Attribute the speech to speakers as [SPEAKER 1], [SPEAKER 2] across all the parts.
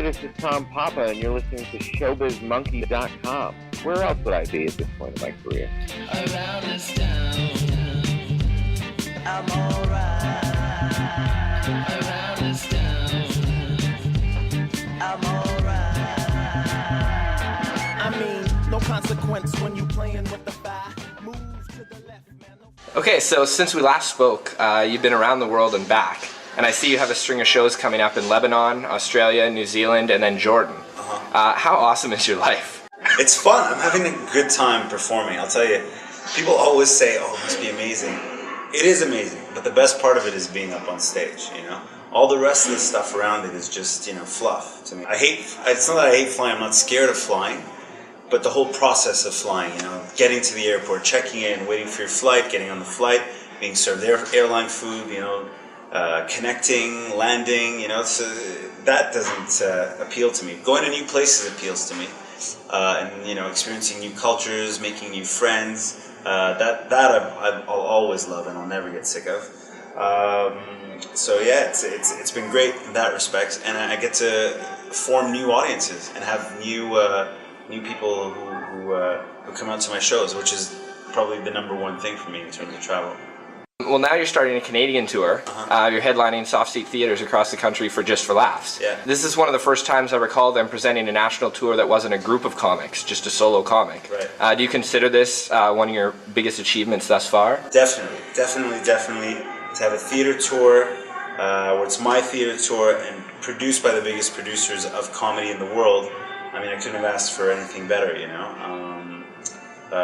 [SPEAKER 1] this is Tom Papa, and you're listening to ShowbizMonkeys.com. Where else would I be at this point in my career?
[SPEAKER 2] Around this town, I'm alright. Around this town, I'm alright. I mean, no consequence when you playing with the fire. Move to the left, man.
[SPEAKER 3] Okay, so since we last spoke, you've been around the world and back. And I see you have a string of shows coming up in Lebanon, Australia, New Zealand, and then Jordan. How awesome is your life?
[SPEAKER 4] It's fun. I'm having a good time performing. I'll tell you, people always say, oh, it must be amazing. It is amazing, but the best part of it is being up on stage, you know? All the rest of the stuff around it is just, you know, fluff to me. It's not that I hate flying, I'm not scared of flying, but the whole process of flying, you know, getting to the airport, checking in, waiting for your flight, getting on the flight, being served airline food, you know, connecting, landing, you know, so that doesn't appeal to me. Going to new places appeals to me, and you know, experiencing new cultures, making new friends. That I'll always love, and I'll never get sick of. So yeah, it's been great in that respect, and I get to form new audiences and have new people who come out to my shows, which is probably the #1 thing for me in terms of travel.
[SPEAKER 3] Well, now you're starting a Canadian tour. You're headlining soft seat theaters across the country for Just for Laughs.
[SPEAKER 4] Yeah.
[SPEAKER 3] This is one of the first times I recall them presenting a national tour that wasn't a group of comics, just a solo comic.
[SPEAKER 4] Right.
[SPEAKER 3] Do you consider this one of your biggest achievements thus far?
[SPEAKER 4] Definitely. To have a theater tour, where it's my theater tour and produced by the biggest producers of comedy in the world. I mean, I couldn't have asked for anything better, you know,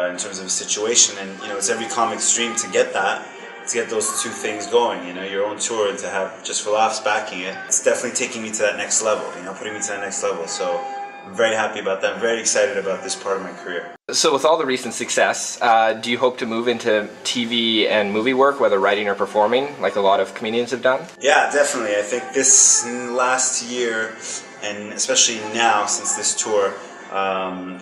[SPEAKER 4] in terms of a situation. And, you know, it's every comic's dream to get that. To get those two things going, you know, your own tour and to have Just for Laughs backing it, it's definitely taking me to that next level, you know, putting me to that next level. So I'm very happy about that. I'm very excited about this part of my career.
[SPEAKER 3] So with all the recent success, do you hope to move into TV and movie work, whether writing or performing, like a lot of comedians have done?
[SPEAKER 4] Yeah, definitely. I think this last year, and especially now since this tour,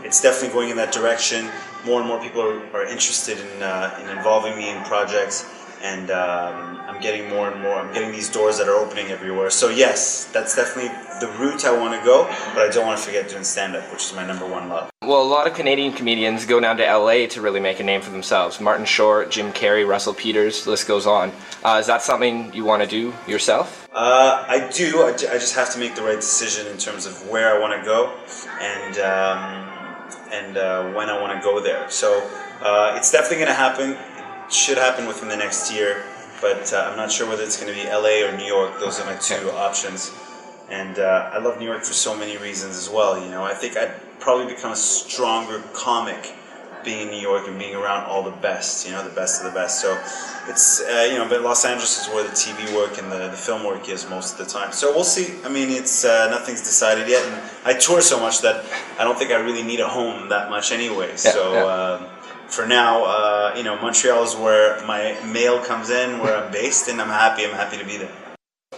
[SPEAKER 4] it's definitely going in that direction. More and more people are interested in involving me in projects. And I'm getting more and more, I'm getting these doors that are opening everywhere. So yes, that's definitely the route I want to go, but I don't want to forget doing stand-up, which is my #1 love.
[SPEAKER 3] Well, a lot of Canadian comedians go down to LA to really make a name for themselves. Martin Short, Jim Carrey, Russell Peters, the list goes on. Is that something you want to do yourself?
[SPEAKER 4] I do. I just have to make the right decision in terms of where I want to go and when I want to go there. So it's definitely going to happen. Should happen within the next year, but I'm not sure whether it's going to be LA or New York. Those are my two options, and I love New York for so many reasons as well. You know, I think I'd probably become a stronger comic being in New York and being around all the best, you know, the best of the best. So it's you know, but Los Angeles is where the TV work and the film work is most of the time. So we'll see. I mean, it's nothing's decided yet, and I tour so much that I don't think I really need a home that much anyway. For now, you know, Montreal is where my mail comes in, where I'm based, and I'm happy to be there.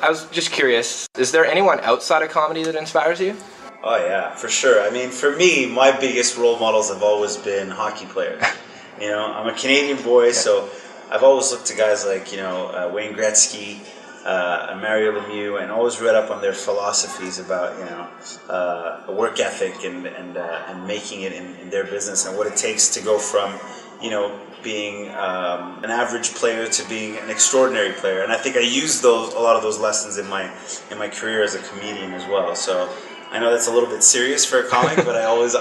[SPEAKER 3] I was just curious, is there anyone outside of comedy that inspires you?
[SPEAKER 4] Oh yeah, for sure. I mean, for me, my biggest role models have always been hockey players. You know, I'm a Canadian boy, so I've always looked to guys like, you know, Wayne Gretzky, Mario Lemieux, and always read up on their philosophies about, you know, work ethic and making it in their business and what it takes to go from, you know, being an average player to being an extraordinary player. And I think I used a lot of those lessons in my career as a comedian as well. So I know that's a little bit serious for a comic, but I always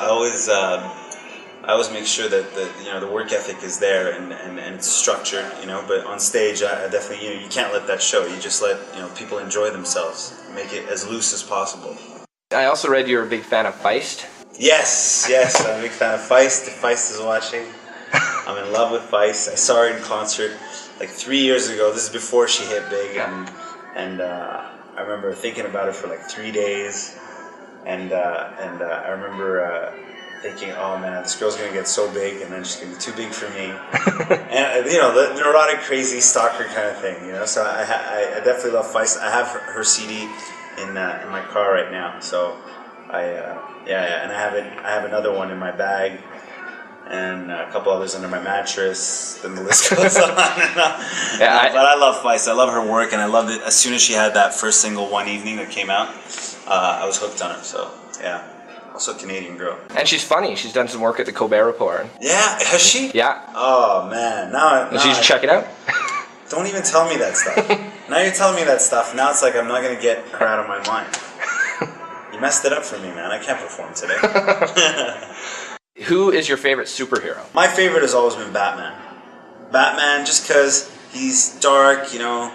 [SPEAKER 4] make sure that the work ethic is there and it's structured, you know. But on stage, I definitely, you know, you can't let that show. You just let, you know, people enjoy themselves, make it as loose as possible.
[SPEAKER 3] I also read you're a big fan of Feist.
[SPEAKER 4] Yes, I'm a big fan of Feist. If Feist is watching, I'm in love with Feist. I saw her in concert like 3 years ago. This is before she hit big, and I remember thinking about it for like 3 days, and I remember thinking, oh man, this girl's gonna get so big, and then she's gonna be too big for me, and you know, the neurotic, crazy stalker kind of thing, you know. So I definitely love Feist. I have her CD in my car right now. So and I have another one in my bag, and a couple others under my mattress. Then the list goes on and on. But I love Feist. I love her work, and I loved it as soon as she had that first single, One Evening, that came out. I was hooked on her. So yeah, also a Canadian girl.
[SPEAKER 3] And she's funny. She's done some work at the Colbert Report.
[SPEAKER 4] Yeah, has she?
[SPEAKER 3] Yeah.
[SPEAKER 4] Oh man, now
[SPEAKER 3] You should check it out.
[SPEAKER 4] Don't even tell me that stuff. Now you're telling me that stuff. Now it's like I'm not gonna get her out of my mind. You messed it up for me, man. I can't perform today.
[SPEAKER 3] Who is your favorite superhero?
[SPEAKER 4] My favorite has always been Batman. Batman, just because he's dark, you know.